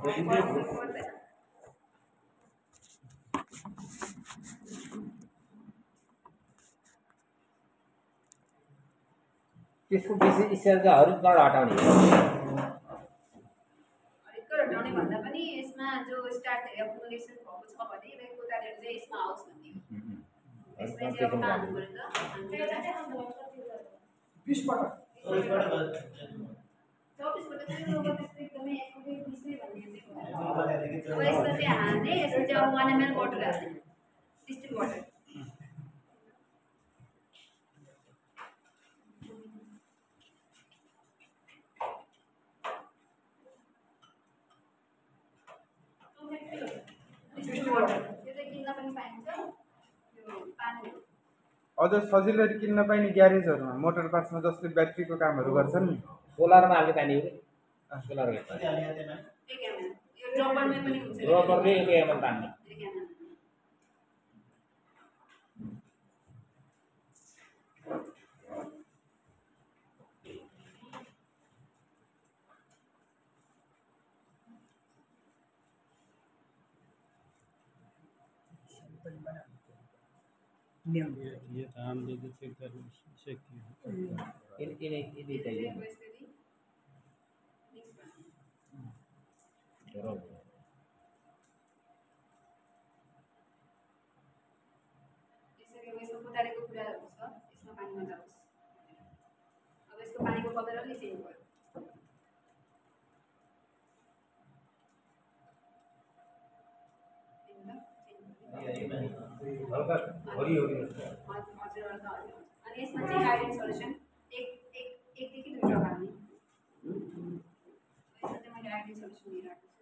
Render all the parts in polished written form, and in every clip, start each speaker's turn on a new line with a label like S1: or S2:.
S1: त्यसको बेसी स्टाइल चाहिँ हरिकलर हटाउने
S2: हटाउने भन्दा पनि यसमा जो स्टार्ट एक्युमुलेसन भएको छ भने यसको कारण चाहिँ यसमा आओस् भन्ने हो। यसमा चाहिँ अब काम गर्नु पर्यो त
S3: 20 पटक
S2: 24 पटक चाहिँ अब त्यसको एकदमै एक्युरेट 20 भन्ने चाहिँ अब यसमा चाहिँ हाल्ने यसमा चाहिँ अब 1 ml वाटर हाल्ने डिस्टिल वाटर
S3: अझ सजिलै किन्न पाइने ग्यारेजहरुमा मोटर पार्ट्समा जसले ब्याट्रीको कामहरु गर्छन् नि
S1: सोलरमा हाल्ने पानी हो सोलरले ड्रपरले 1 ml तान्ने
S4: ये हम देखिए चेक कर सकते हैं
S1: ini चाहिए
S2: अब यसको पानीको कलर अलि चेन्ज भयो
S1: हल्का हरी हो गई
S2: अनि यसमा चाहिँ आइरन सल्युसन एक देखि 2 ड्रप हाल्ने यसमा चाहिँ मैले आइरन सल्युसन लिइराखेको छु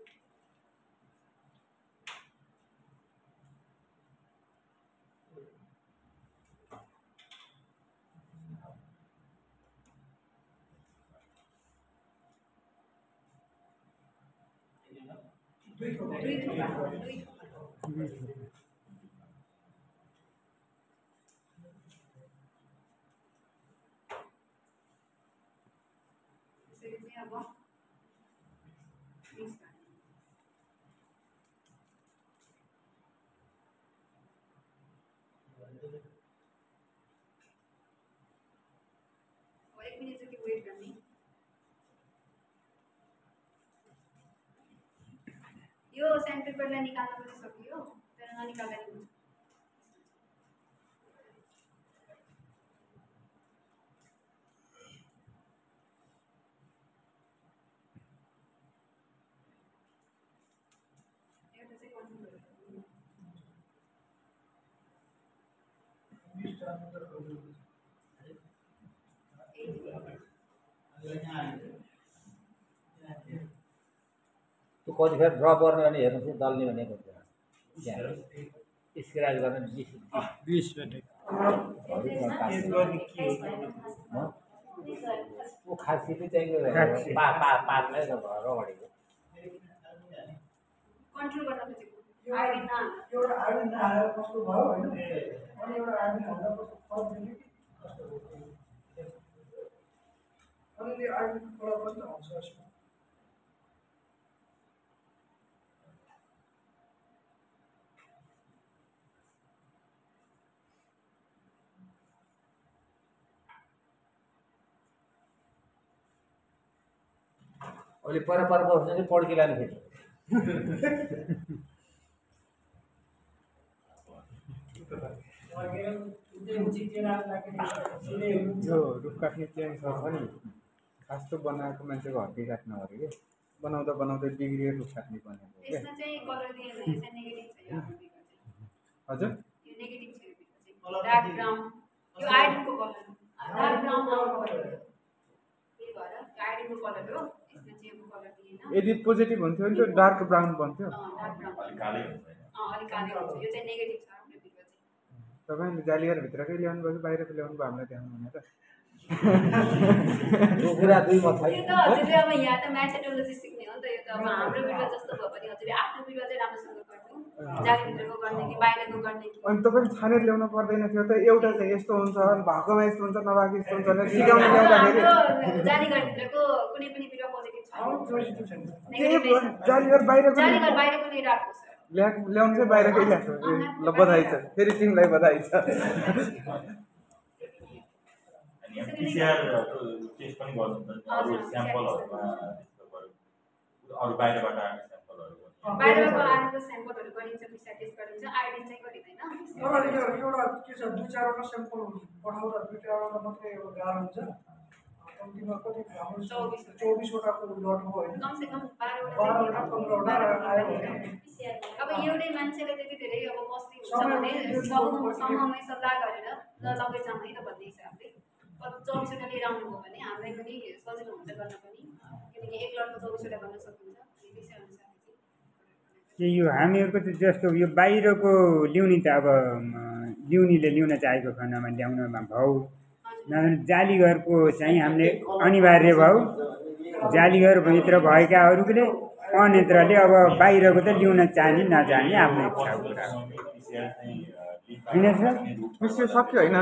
S2: दुई थोपा एक मिनट जति वेट गर्ने यो सैंड पेपरलाई निकाल्न पनि सकियो तर ननिकाल्दा नि हुन्छ
S1: तो कति फेर ड्रप गर्ने भने हेर्नुस् दल्ने भनेको स्क्रैच गर्ने
S4: 20 मिनट
S1: वो खासी चाहिँ पार्टलाई रगडेको
S2: कन्ट्रोल गर्न खोजेको आइरन
S3: एउटा आइरन नहालेर कस्तो भयो हैन अनि एउटा आइरन हाल्दा कस्तो फरक देखियो कस्तो हो अनि आइरन कलर पनि आउँछ यसमा
S1: अहिले पर बस्नु चाहिँ पड्की लाने फेरि
S3: यो रुख काट्ने चेन छ नि खास्तो बनाएको मान्छेको हड्डी काट्न अरे के बनाउँदा बनाउँदै बिग्रियो रुख काट्ने बनेको के
S2: यसमा चाहिँ कलर दिएन यसमा नेगेटिभ छ यो
S3: हजुर
S2: यो नेगेटिभ छ यो चाहिँ डार्क ब्राउन यो आइरनको कलर डार्क ब्राउन आउनु पर्यो त्यही भएर आइरनको कलर हो यसमा चाहिँ यो कलर दिएन
S3: यदि पोजिटिभ हुन्थ्यो भने त डार्क ब्राउन बन्थ्यो
S2: डार्क ब्राउन अलि कालो हुन्छ यो चाहिँ नेगेटिभ छ हाम्रो बिरुवा चाहिँ
S3: तपाईले जालियर भित्रकै ल्याउनु भयो बाहिरको ल्याउनु भयो हामीलाई देखाउनु भनेर
S1: यो कुरा दुई मत छ
S2: यो त हजुरले अब यहाँ त म्याथोडोलोजी सिक्ने हो नि त यो त अब हाम्रो बिरुवा जस्तो भयो भने हजुरले आफ्नो बिरुवा चाहिँ राम्रोसँग गर्नु जाली भित्रको गर्ने कि बाहिरको गर्ने कि
S3: अनि तपाईले छानेर ल्याउनु पर्दैन थियो त एउटा चाहिँ यस्तो हुन्छ भएकोमा यस्तो हुन्छ नभएको यस्तो हुन्छ भनेर सिकाउन ल्याउँदाखेरि
S2: हाम्रो जालीघरभित्रको कुनै पनि बिरुवा पोजिटिभ छैन
S3: जालीघर बाहिरको
S2: जालीघर बाहिरको लिएर आएको सर
S3: ल्याउनु चाहिँ बाहिरकै ल्याएको ल बधाई छ फेरि तिमीलाई बधाई छ
S5: PCR टेस्ट पनि गर्नुहुन्छ अरू स्याम्पलहरुमा अरू बाहिरबाट आउने स्याम्पलहरु
S2: बाहिरबाट आएको स्याम्पलहरु गरिन्छ पिसिआर टेस्ट गरिन्छ आयोडिन चाहिँ गरिँदैन
S6: तर यो एउटा के छ दुई चारवटा स्याम्पल पठाउँदा दुई चारवटा मात्रै अब गाह्रो हुन्छ कम्तीमा कति हाम्रो 24वटाको लट हो होइन
S2: कम से कम
S6: 12वटा 15वटा आयो भने
S2: अब एउटै मान्छेले त्यति धेरै अब बस्ती हुन्छ भने समूहमै सल्लाह गरेर ल लगेजाउँ है त भन्ने हिसाबले 24वटा लिएर आउनुभयो भने हामीलाई पनि सजिलो हुन्छ गर्न पनि किनकि एक लटको 24वटा गर्न सकिन्छ त्यसै अनुसार
S7: यो हामीहरूको त जस्तो यो बाहिरको ल्याउने त अब ल्याउनेले ल्याउन चाहेको खण्डमा ल्याउनमा भाउ नभए जालीघरको चाहिँ हामीले अनिवार्य भाउ जालीघरभित्र भएकाहरूले अन्यत्रले अब बाहिरको त ल्याउन चाहने नचाहने आफ्नो इच्छा कुरा हो होइन सर
S3: सक्यो होइन